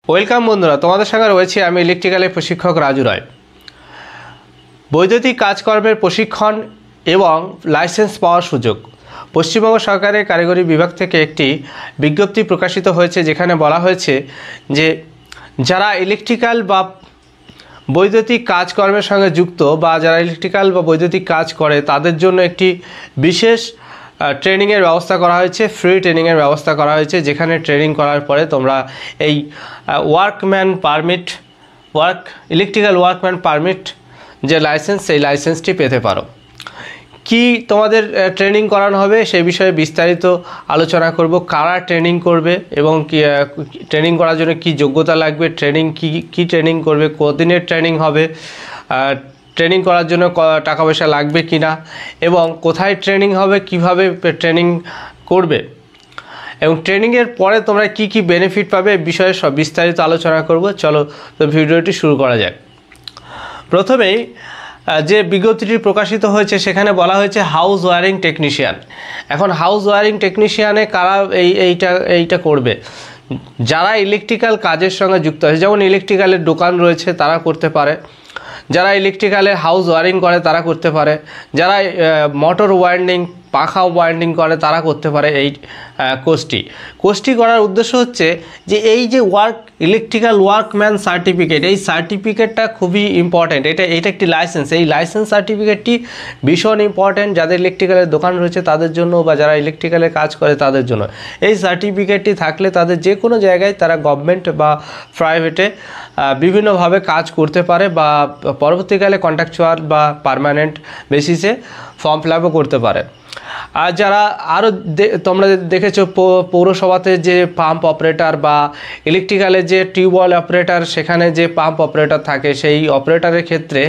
Welcome বন্ধুরা, তোমাদের সঙ্গে রয়েছে আমি ইলেকট্রিক্যালের প্রশিক্ষক রাজু রায়। বৈদ্যুতিক কাজকর্মের প্রশিক্ষণ এবং লাইসেন্স পাওয়ার সুযোগ। পশ্চিমবঙ্গ সরকারের কারিগরি বিভাগ থেকে একটি বিজ্ঞপ্তি প্রকাশিত হয়েছে, যেখানে বলা হয়েছে যে যারা ইলেকট্রিক্যাল বা বৈদ্যুতিক কাজকর্মের সঙ্গে যুক্ত বা যারা ইলেকট্রিক্যাল বা বৈদ্যুতিক কাজ করে তাদের জন্য একটি বিশেষ ট্রেনিংয়ের ব্যবস্থা করা হয়েছে, ফ্রি ট্রেনিংয়ের ব্যবস্থা করা হয়েছে, যেখানে ট্রেনিং করার পরে তোমরা এই ইলেকট্রিক্যাল ওয়ার্কম্যান পারমিট যে লাইসেন্স, সেই লাইসেন্সটি পেতে পারো। কি তোমাদের ট্রেনিং করানো হবে সেই বিষয়ে বিস্তারিত আলোচনা করব। কারা ট্রেনিং করবে এবং কি ট্রেনিং করার জন্য কি যোগ্যতা লাগবে, ট্রেনিং কি ট্রেনিং করবে, কতদিনের ট্রেনিং হবে, ট্রেনিং করার জন্য টাকা পয়সা লাগবে কি না, এবং কোথায় ট্রেনিং হবে, কিভাবে ট্রেনিং করবে, এবং ট্রেনিংয়ের পরে তোমরা কি বেনিফিট পাবে এই বিষয়ে সব বিস্তারিত আলোচনা করব। চলো তো ভিডিওটি শুরু করা যাক। প্রথমেই যে বিজ্ঞপ্তিটি প্রকাশিত হয়েছে সেখানে বলা হয়েছে হাউস ওয়্যারিং টেকনিশিয়ান। এখন হাউস ওয়্যারিং টেকনিশিয়ানে কারা এইটা করবে? যারা ইলেকট্রিক্যাল কাজের সঙ্গে যুক্ত আছে, যেমন ইলেকট্রিক্যালের দোকান রয়েছে তারা করতে পারে, যারা ইলেকট্রিক্যালের হাউস ওয়্যারিং করে তারা করতে পারে, যারা মোটর ওয়াইন্ডিং পাখা ওয়াইন্ডিং করে তারা করতে পারে এই কোর্সটি করার উদ্দেশ্য হচ্ছে যে এই যে ইলেকট্রিক্যাল ওয়ার্কম্যান সার্টিফিকেট, এই সার্টিফিকেটটা খুবই ইম্পর্ট্যান্ট। এটা একটি লাইসেন্স, এই লাইসেন্স সার্টিফিকেটটি ভীষণ ইম্পর্ট্যান্ট যাদের ইলেকট্রিক্যালের দোকান রয়েছে তাদের জন্য বা যারা ইলেকট্রিক্যালের কাজ করে তাদের জন্য। এই সার্টিফিকেটটি থাকলে তাদের যে কোনো জায়গায় তারা গভর্নমেন্ট বা প্রাইভেটে বিভিন্নভাবে কাজ করতে পারে বা পরবর্তীকালে কন্ট্রাকচুয়াল বা পার্মানেন্ট বেসিসে ফর্ম ফিল আপও করতে পারে। আর যারা আরও তোমরা দেখেছো পৌরসভাতে যে পাম্প অপারেটর বা ইলেকট্রিক্যালের যে টিউবওয়েল অপারেটর, সেখানে যে পাম্প অপারেটর থাকে, সেই অপারেটরের ক্ষেত্রে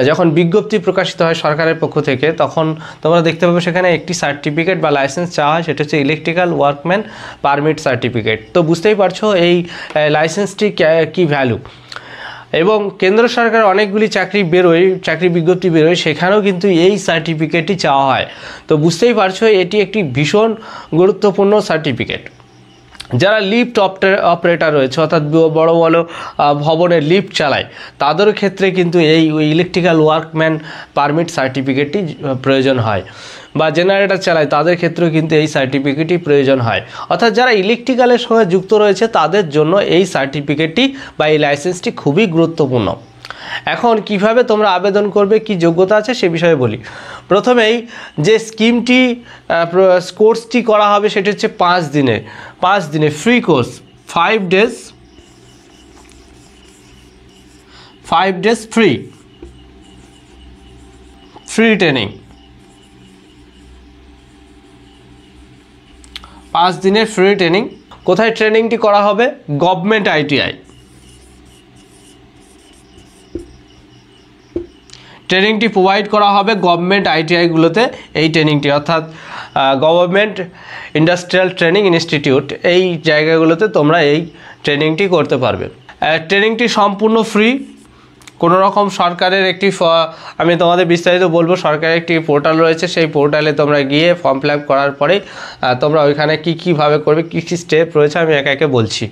যখন বিজ্ঞপ্তি প্রকাশিত হয় সরকারের পক্ষ থেকে, তখন তোমরা দেখতে পাবে সেখানে একটি সার্টিফিকেট বা লাইসেন্স চাওয়া হয়, সেটা হচ্ছে ইলেকট্রিক্যাল ওয়ার্কম্যান পারমিট সার্টিফিকেট। তো বুঝতেই পারছো এই লাইসেন্সটি কি ভ্যালু। এবং কেন্দ্র সরকার অনেকগুলি চাকরি বিজ্ঞপ্তি বেরোয়, সেখানেও কিন্তু এই সার্টিফিকেটটি চাওয়া হয়। তো বুঝতেই পারছো এটি একটি ভীষণ গুরুত্বপূর্ণ সার্টিফিকেট। যারা লিফট অপারেটর রয়েছে, অর্থাৎ বড় বড় ভবনের লিফট চালায়, তাদের ক্ষেত্রে কিন্তু এই ইলেকট্রিক্যাল ওয়ার্কম্যান পারমিট সার্টিফিকেটটি প্রয়োজন হয়, বা জেনারেটর চালায় তাদের ক্ষেত্রেও কিন্তু এই সার্টিফিকেটটি প্রয়োজন হয়। অর্থাৎ যারা ইলেকট্রিক্যালের সঙ্গে যুক্ত রয়েছে তাদের জন্য এই সার্টিফিকেটটি বা এই লাইসেন্সটি খুবই গুরুত্বপূর্ণ। এখন কিভাবে তোমরা আবেদন করবে, কি যোগ্যতা আছে সে বিষয়ে বলি। প্রথমেই যে কোর্সটি করা হবে সেটি হচ্ছে 5 দিনের free course, 5 days free training, 5 দিনের ফ্রি ট্রেনিং। কোথায় ট্রেনিংটি করা হবে? Government ITI. ট্রেনিংটি প্রোভাইড করা হবে গভর্নমেন্ট আইটিআইগুলোতে। এই ট্রেনিংটি অর্থাৎ গভর্নমেন্ট ইন্ডাস্ট্রিয়াল ট্রেনিং ইনস্টিটিউট, এই জায়গাগুলোতে তোমরা এই ট্রেনিংটি করতে পারবে। ট্রেনিংটি সম্পূর্ণ ফ্রি। কোনো রকম সরকারের আমি তোমাদের বিস্তারিত বলবো, সরকারের একটি পোর্টাল রয়েছে, সেই পোর্টালে তোমরা গিয়ে ফর্ম ফিল আপ করার পরেই তোমরা ওইখানে কীভাবে করবে, কী স্টেপ রয়েছে আমি একে একে বলছি।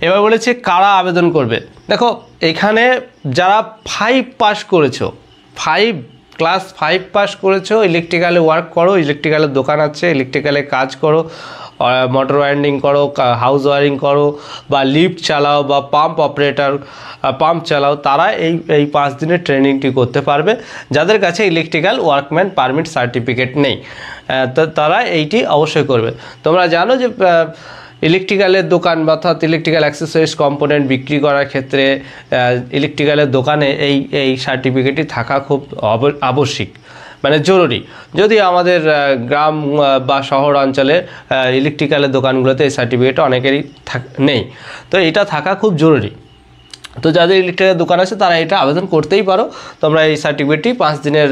এবার বলেছে কারা আবেদন করবে। দেখো এখানে যারা 5 পাস করেছো, ক্লাস 5 পাস করেছো, ইলেকট্রিক্যালে ওয়ার্ক করো, ইলেকট্রিক্যালের দোকান আছে, ইলেকট্রিক্যালে কাজ করো, মোটর ওয়াইন্ডিং করো, হাউস ওয়ারিং করো, বা লিফট চালাও, বা পাম্প চালাও, তারা এই 5 দিনের ট্রেনিংটি করতে পারবে। যাদের কাছে ইলেকট্রিক্যাল ওয়ার্কম্যান পারমিট সার্টিফিকেট নেই তারা এইটি অবশ্যই করবে। তোমরা জানো যে ইলেকট্রিক্যালের দোকান অর্থাৎ ইলেকট্রিক্যাল অ্যাক্সেসরিজ কম্পোনেন্ট বিক্রি করার ক্ষেত্রে ইলেকট্রিক্যালের দোকানে এই সার্টিফিকেটটি থাকা খুব আবশ্যিক, মানে জরুরি। যদি আমাদের গ্রাম বা শহর অঞ্চলে ইলেকট্রিক্যালের দোকানগুলোতে এই সার্টিফিকেট অনেকেরই নেই, তো এটা থাকা খুব জরুরি। তো যাদের ইলেকট্রিক্যালের দোকান আছে তারা এটা আবেদন করতেই পারো। তোমরা এই সার্টিফিকেটটি 5 দিনের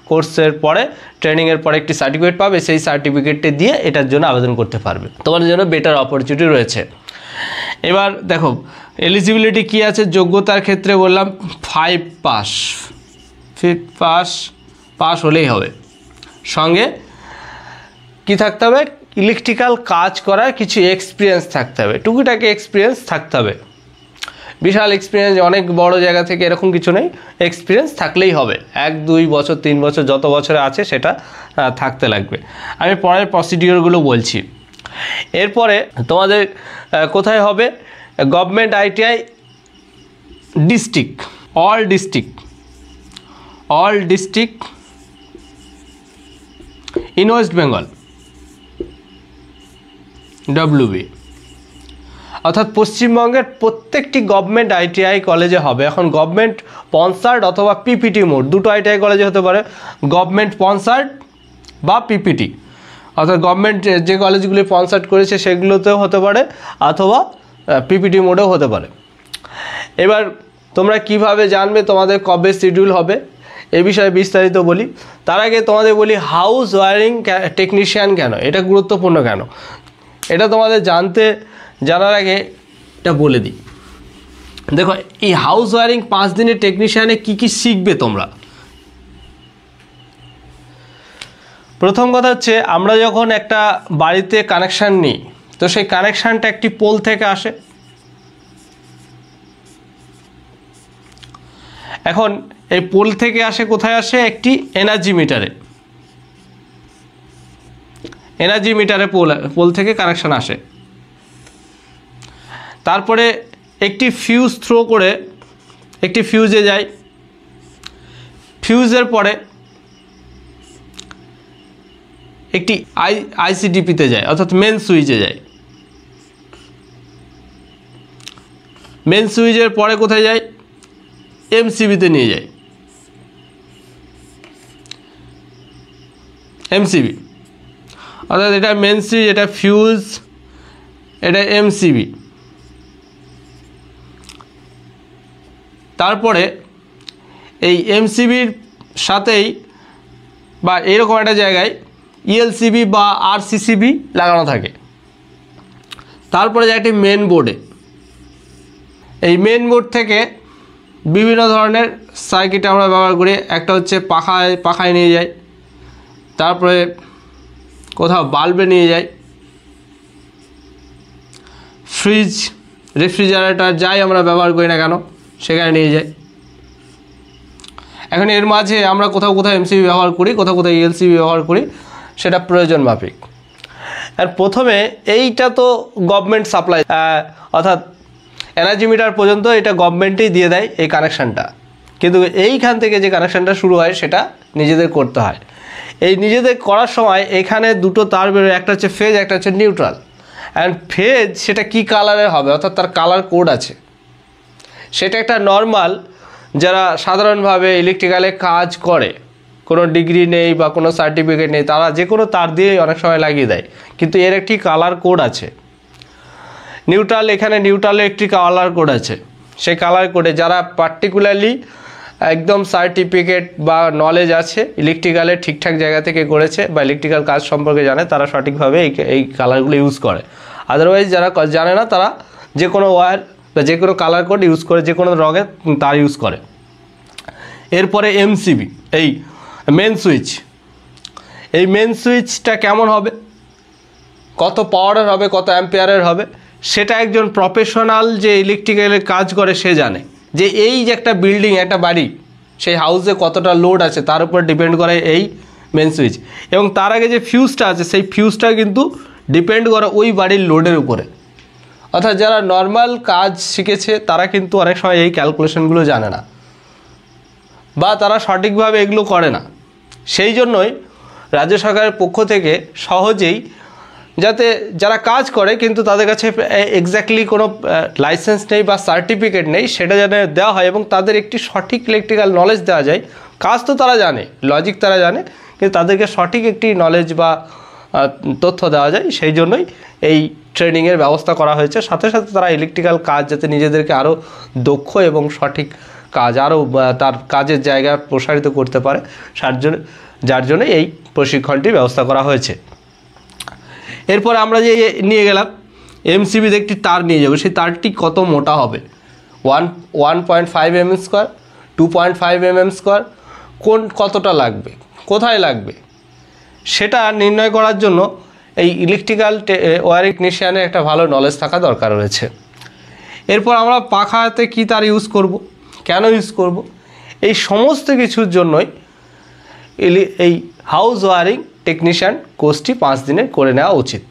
কোর্সের পরে, ট্রেনিংয়ের পরে একটি সার্টিফিকেট পাবে, সেই সার্টিফিকেটটি দিয়ে এটার জন্য আবেদন করতে পারবে। তোমাদের জন্য বেটার অপরচুনিটি রয়েছে। এবার দেখো এলিজিবিলিটি কি আছে। যোগ্যতার ক্ষেত্রে বললাম 5 পাস হলেই হবে। সঙ্গে কি থাকতে হবে? ইলেকট্রিক্যাল কাজ করার কিছু এক্সপিরিয়েন্স থাকতে হবে, টুকিটাকি এক্সপিরিয়েন্স থাকতে হবে। বিশাল এক্সপিরিয়েন্স অনেক বড় জায়গা থেকে এরকম কিছু নেই, এক্সপিরিয়েন্স থাকলেই হবে। 1-2 বছর 3 বছর যত বছরে আছে সেটা থাকতে লাগবে। আমি পরের প্রসিডিওরগুলো বলছি। এরপরে তোমাদের কোথায় হবে? Government ITI district, all district in West Bengal, WB, অর্থাৎ পশ্চিমবঙ্গের প্রত্যেকটি গভর্নমেন্ট ITI কলেজে হবে। এখন গভর্নমেন্ট স্পন্সার্ড অথবা PPT মোড দুটো ITI কলেজে হতে পারে, গভর্নমেন্ট স্পন্সার্ড বা PPT, অর্থাৎ গভর্নমেন্ট যে কলেজগুলি স্পন্সার্ড করেছে সেগুলোতেও হতে পারে অথবা PPT মোডেও হতে পারে। এবার তোমরা কিভাবে জানবে তোমাদের কবে শিডিউল হবে এ বিষয়ে বিস্তারিত বলি। তার আগে তোমাদের বলি হাউস ওয়্যারিং টেকনিশিয়ান কেন, এটা গুরুত্বপূর্ণ কেন, এটা তোমাদের জানার আগে এটা বলে দিই। দেখো, এই হাউস ওয়্যারিং 5 দিনের টেকনিশিয়ানে কি শিখবে তোমরা। প্রথম কথা হচ্ছে, আমরা যখন একটা বাড়িতে কানেকশান নিই তো সেই কানেকশানটা একটি পোল থেকে আসে। এখন এই পোল থেকে আসে কোথায় আসে? একটি এনার্জি মিটারে পোল থেকে কানেকশান আসে। তারপরে একটি ফিউজ থ্রো করে একটি ফিউজে যায়, ফিউজের পরে একটি ICDPতে যায়, অর্থাৎ মেন সুইচে যায়। মেন সুইচের পরে কোথায় যায়? MCBতে নিয়ে যায়, MCB, অর্থাৎ এটা মেন সুইচ, এটা ফিউজ, এটা MCB। তারপরে এই MCBর সাথেই বা এরকম একটা জায়গায় ELCB বা RCCB লাগানো থাকে। তারপরে যায় একটি মেন বোর্ডে, এই মেন বোর্ড থেকে বিভিন্ন ধরনের সার্কিট আমরা ব্যবহার করি। একটা হচ্ছে পাখায় নিয়ে যায়, তারপরে কোথাও বাল্বে নিয়ে যায়, ফ্রিজ, রেফ্রিজারেটর যাই আমরা ব্যবহার করি না কেন সেখানে নিয়ে যায়। এখন এর মাঝে আমরা কোথাও MCB ব্যবহার করি, কোথাও ELCB ব্যবহার করি, সেটা প্রয়োজন মাফিক। আর প্রথমে এইটা তো গভর্নমেন্ট সাপ্লাই, অর্থাৎ এনার্জি মিটার পর্যন্ত এটা গভর্নমেন্টেই দিয়ে দেয় এই কানেকশানটা, কিন্তু এইখান থেকে যে কানেকশানটা শুরু হয় সেটা নিজেদের করতে হয়। এই নিজেদের করার সময় এখানে দুটো তার বেরোয়, একটা হচ্ছে ফেজ, একটা হচ্ছে নিউট্রাল। অ্যান্ড ফেজ সেটা কি কালারের হবে, অর্থাৎ তার কালার কোড আছে। সেটা একটা নর্মাল যারা সাধারণভাবে ইলেকট্রিক্যালে কাজ করে, কোনো ডিগ্রি নেই বা কোনো সার্টিফিকেট নেই, তারা যে কোনো তার দিয়েই অনেক সময় লাগিয়ে দেয়, কিন্তু এর একটি কালার কোড আছে। নিউট্রাল, এখানে নিউট্রালের একটি কালার কোড আছে। সেই কালার কোডে যারা পার্টিকুলারলি একদম সার্টিফিকেট বা নলেজ আছে, ইলেকট্রিক্যালে ঠিকঠাক জায়গা থেকে করেছে বা ইলেকট্রিক্যাল কাজ সম্পর্কে জানে, তারা সঠিকভাবে এই কালারগুলো ইউজ করে। আদারওয়াইজ যারা জানে না তারা যে কোনো ওয়্যার বা যে কোনো কালার কোড ইউজ করে, যে কোনো রঙের তার ইউজ করে। এরপরে MCB, এই মেন সুইচ। এই মেন সুইচটা কেমন হবে, কত পাওয়ারের হবে, কত অ্যাম্পিয়ারের হবে, সেটা একজন প্রফেশনাল যে ইলেকট্রিক্যালের কাজ করে সে জানে। যে এই যে একটা বিল্ডিং, একটা বাড়ি, সেই হাউসে কতটা লোড আছে তার উপর ডিপেন্ড করে এই মেন সুইচ। এবং তার আগে যে ফিউজটা আছে সেই ফিউজটা কিন্তু ডিপেন্ড করে ওই বাড়ির লোডের উপরে। অর্থাৎ যারা নর্মাল কাজ শিখেছে তারা কিন্তু অনেক সময় এই ক্যালকুলেশনগুলো জানে না বা তারা সঠিকভাবে এগুলো করে না। সেই জন্যই রাজ্য সরকারের পক্ষ থেকে সহজেই, যাতে যারা কাজ করে কিন্তু তাদের কাছে এক্স্যাক্টলি কোনো লাইসেন্স নেই বা সার্টিফিকেট নেই, সেটা যেন দেওয়া হয় এবং তাদের একটি সঠিক ইলেকট্রিক্যাল নলেজ দেওয়া যায়। কাজ তো তারা জানে, লজিক তারা জানে, কিন্তু তাদেরকে সঠিক একটি নলেজ বা তথ্য দেওয়া যায়। সেই জন্যই এই ট্রেনিংয়ের ব্যবস্থা করা হয়েছে। সাথে সাথে তারা ইলেকট্রিক্যাল কাজ যাতে নিজেদেরকে আরও দক্ষ এবং সঠিক কাজ, আরও তার কাজের জায়গা প্রসারিত করতে পারে, যার জন্য এই প্রশিক্ষণটির ব্যবস্থা করা হয়েছে। এরপর আমরা যে নিয়ে গেলাম MCBতে একটি তার নিয়ে যাবো, সেই তারটি কত মোটা হবে, 1.5 mm স্কোয়ার, 2.5 mm স্কোয়ার, কতটা লাগবে, কোথায় লাগবে, সেটা নির্ণয় করার জন্য এই ইলেকট্রিক্যাল ওয়্যারিং টেকনিশিয়ানের একটা ভালো নলেজ থাকা দরকার রয়েছে। এরপর আমরা পাখাতে কি তার ইউজ করব, কেন ইউজ করব, এই সমস্ত কিছুর জন্যই এই হাউস ওয়্যারিং টেকনিশিয়ান কোর্সটি 5 দিনে করে নেওয়া উচিত,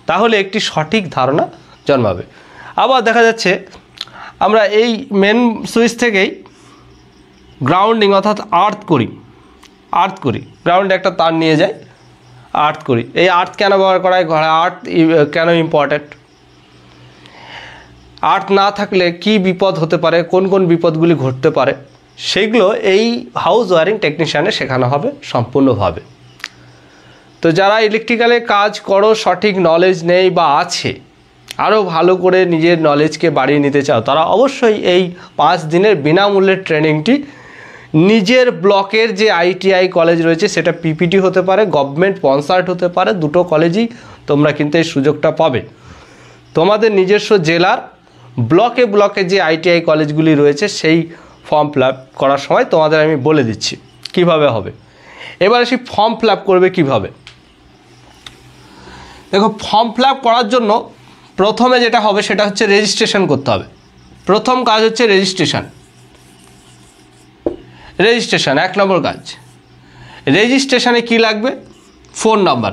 তাহলে একটি সঠিক ধারণা জন্মাবে। আবার দেখা যাচ্ছে আমরা এই মেন সুইচ থেকেই গ্রাউন্ডিং অর্থাৎ আর্থ করি গ্রাউন্ডে একটা তার নিয়ে যাই, আর্থ করি। এই আর্থ কেন ব্যবহার করা হয় ঘরে, আর্থ কেন ইম্পর্ট্যান্ট, আর্থ না থাকলে কি বিপদ হতে পারে, কোন কোন বিপদগুলি ঘটতে পারে, সেগুলো এই হাউস ওয়্যারিং টেকনিশিয়ানে শেখানো হবে সম্পূর্ণভাবে। তো যারা ইলেকট্রিক্যালে কাজ করো, সঠিক নলেজ নেই বা আছে, আরও ভালো করে নিজের নলেজকে বাড়িয়ে নিতে চাও, তারা অবশ্যই এই 5 দিনের বিনামূল্যের ট্রেনিংটি নিজের ব্লকের যে ITI কলেজ রয়েছে, সেটা PPT হতে পারে, গভর্নমেন্ট স্পন্সার্ড হতে পারে, দুটো কলেজই তোমরা কিন্তু এই সুযোগটা পাবে। তোমাদের নিজস্ব জেলার ব্লকে যে ITI কলেজগুলি রয়েছে, সেই ফর্ম ফিল আপ করার সময় তোমাদের আমি বলে দিচ্ছি কিভাবে হবে। এবার সেই ফর্ম ফিল আপ করবে কীভাবে। দেখো, ফর্ম ফিল আপ করার জন্য প্রথমে যেটা হবে সেটা হচ্ছে রেজিস্ট্রেশন করতে হবে। প্রথম কাজ হচ্ছে রেজিস্ট্রেশন 1 নম্বর কাজ। রেজিস্ট্রেশনে কি লাগবে, phone number,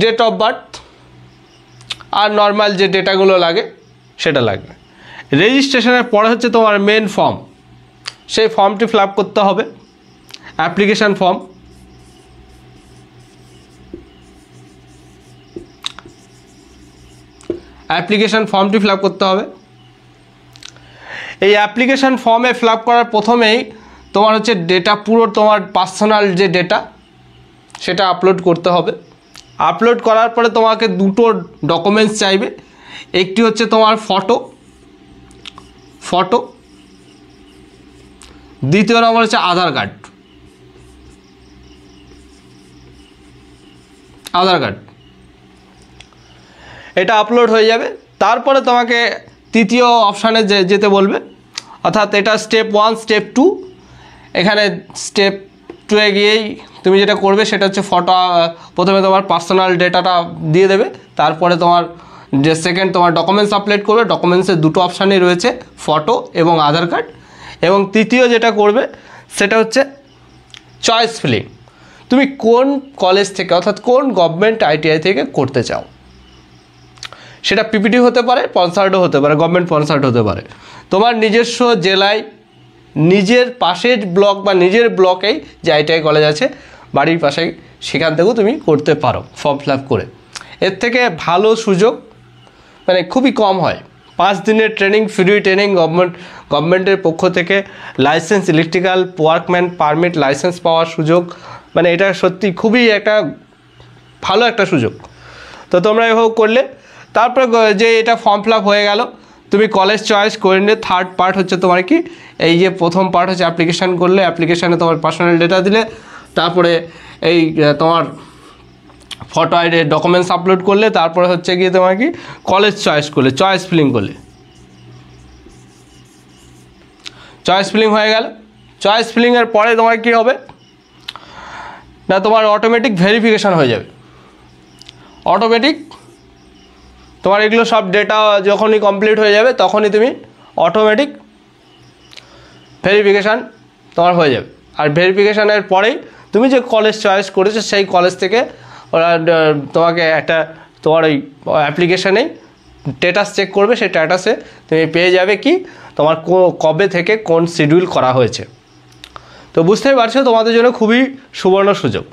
date of birth আর নর্মাল যে ডেটাগুলো লাগে সেটা লাগবে। রেজিস্ট্রেশনের পরে হচ্ছে তোমার মেন ফর্ম, সেই ফর্মটি ফিল আপ করতে হবে, অ্যাপ্লিকেশান ফর্ম। অ্যাপ্লিকেশান ফর্মটি ফিল আপ করতে হবে। এই অ্যাপ্লিকেশান ফর্মে ফিল আপ করার প্রথমেই তোমার হচ্ছে ডেটা, পুরো তোমার পার্সোনাল যে ডেটা সেটা আপলোড করতে হবে। আপলোড করার পরে তোমাকে দুটো ডকুমেন্টস চাইবে, একটি হচ্ছে তোমার ফটো, দ্বিতীয় নম্বর হচ্ছে আধার কার্ড। এটা আপলোড হয়ে যাবে। তারপরে তোমাকে তৃতীয় অপশানে যেতে বলবে, অর্থাৎ এটা স্টেপ 1 স্টেপ 2। এখানে স্টেপ 2-এ গিয়েই তুমি যেটা করবে সেটা হচ্ছে ফটো, প্রথমে তোমার পার্সোনাল ডেটাটা দিয়ে দেবে, তারপরে তোমার যে সেকেন্ড তোমার ডকুমেন্টস আপলোড করবে। ডকুমেন্টসের দুটো অপশানই রয়েছে, ফটো এবং আধার কার্ড। এবং তৃতীয় যেটা করবে সেটা হচ্ছে চয়েস ফিলিং, তুমি কোন কলেজ থেকে অর্থাৎ কোন গভর্নমেন্ট ITI থেকে করতে চাও। সেটা PPT হতে পারে, স্পন্সার্ডও হতে পারে, গভর্নমেন্ট স্পন্সার্ড হতে পারে। তোমার নিজস্ব জেলায়, নিজের পাশের ব্লক বা নিজের ব্লকেই যে ITI কলেজ আছে বাড়ির পাশে, সেখান থেকেও তুমি করতে পারো ফর্ম ফিল আপ করে। এর থেকে ভালো সুযোগ মানে খুবই কম হয়। 5 দিনের ট্রেনিং, ফ্রি ট্রেনিং, গভর্নমেন্টের পক্ষ থেকে licence, electrical workman permit licence পাওয়ার সুযোগ, মানে এটা সত্যি খুবই একটা ভালো একটা সুযোগ। তো তোমরা এভাবে করলে, তারপরে যে এটা ফর্ম ফিল আপ হয়ে গেল, তুমি কলেজ চয়েস করে নিলে থার্ড পার্ট হচ্ছে তোমার কি, এই যে প্রথম পার্ট হচ্ছে অ্যাপ্লিকেশান করলে, অ্যাপ্লিকেশানে তোমার পার্সোনাল ডেটা দিলে, তারপরে এই তোমার ফটো আইডি ডকুমেন্টস আপলোড করলে, তারপরে হচ্ছে গিয়ে তোমার কি কলেজ চয়েস করলে, চয়েস ফিলিং করলে, চয়েস ফিলিং হয়ে গেল। চয়েস ফিলিংয়ের পরে তোমার কি হবে না, তোমার অটোমেটিক ভেরিফিকেশান হয়ে যাবে। অটোমেটিক তোমার এগুলো সব ডেটা যখনই কমপ্লিট হয়ে যাবে তখনই তুমি অটোমেটিক ভেরিফিকেশান তোমার হয়ে যাবে। আর ভেরিফিকেশানের পরেই তুমি যে কলেজ চয়েস করেছো সেই কলেজ থেকে ওরা তোমাকে একটা তোমার ওই অ্যাপ্লিকেশানেই স্ট্যাটাস চেক করবে, সেই স্ট্যাটাসে তুমি পেয়ে যাবে কি তোমার কবে থেকে কোন শিডিউল করা হয়েছে। তো বুঝতেই পারছো তোমাদের জন্য খুবই সুবর্ণ সুযোগ।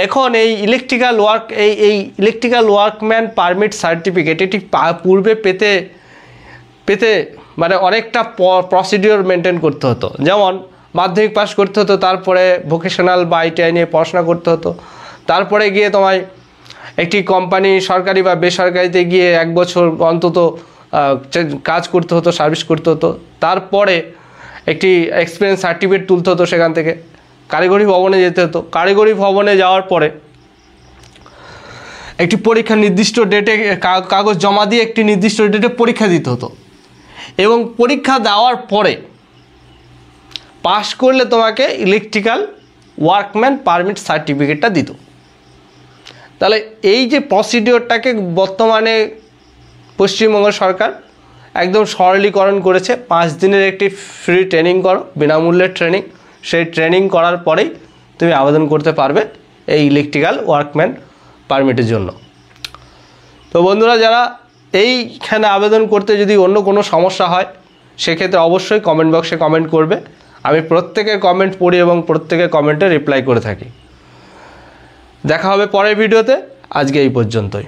এখন এই ইলেকট্রিক্যাল ওয়ার্কম্যান পারমিট সার্টিফিকেট এটি পূর্বে পেতে মানে অনেকটা প্রসিডিওর মেনটেন করতে হতো। যেমন মাধ্যমিক পাস করতে হতো, তারপরে ভোকেশনাল বা ITI নিয়ে পড়াশোনা করতে হতো, তারপরে গিয়ে তোমায় একটি কোম্পানি সরকারি বা বেসরকারিতে গিয়ে 1 বছর অন্তত কাজ করতে হতো, সার্ভিস করতে হতো, তারপরে একটি এক্সপিরিয়েন্স সার্টিফিকেট তুলতে হতো, সেখান থেকে কারিগরি ভবনে যেতে হতো। কারিগরি ভবনে যাওয়ার পরে একটি পরীক্ষা নির্দিষ্ট ডেটে কাগজ জমা দিয়ে একটি নির্দিষ্ট ডেটে পরীক্ষা দিতে হতো। এবং পরীক্ষা দেওয়ার পরে পাশ করলে তোমাকে ইলেকট্রিক্যাল ওয়ার্কম্যান পারমিট সার্টিফিকেটটা দিত। তাহলে এই যে প্রসিডিওরটাকে বর্তমানে পশ্চিমবঙ্গ সরকার একদম সরলীকরণ করেছে। 5 দিনের একটি ফ্রি ট্রেনিং করো, বিনামূল্যের ট্রেনিং। সেই ট্রেনিং করার পরেই তুমি আবেদন করতে পারবে এই ইলেকট্রিক্যাল ওয়ার্কম্যান পারমিটের জন্য। তো বন্ধুরা, যারা এইখানে আবেদন করতে যদি অন্য কোনো সমস্যা হয় সেক্ষেত্রে অবশ্যই কমেন্ট বক্সে কমেন্ট করবে। আমি প্রত্যেকের কমেন্ট পড়ি এবং প্রত্যেকের কমেন্টে রিপ্লাই করে থাকি। দেখা হবে পরের ভিডিওতে। আজকে এই পর্যন্তই।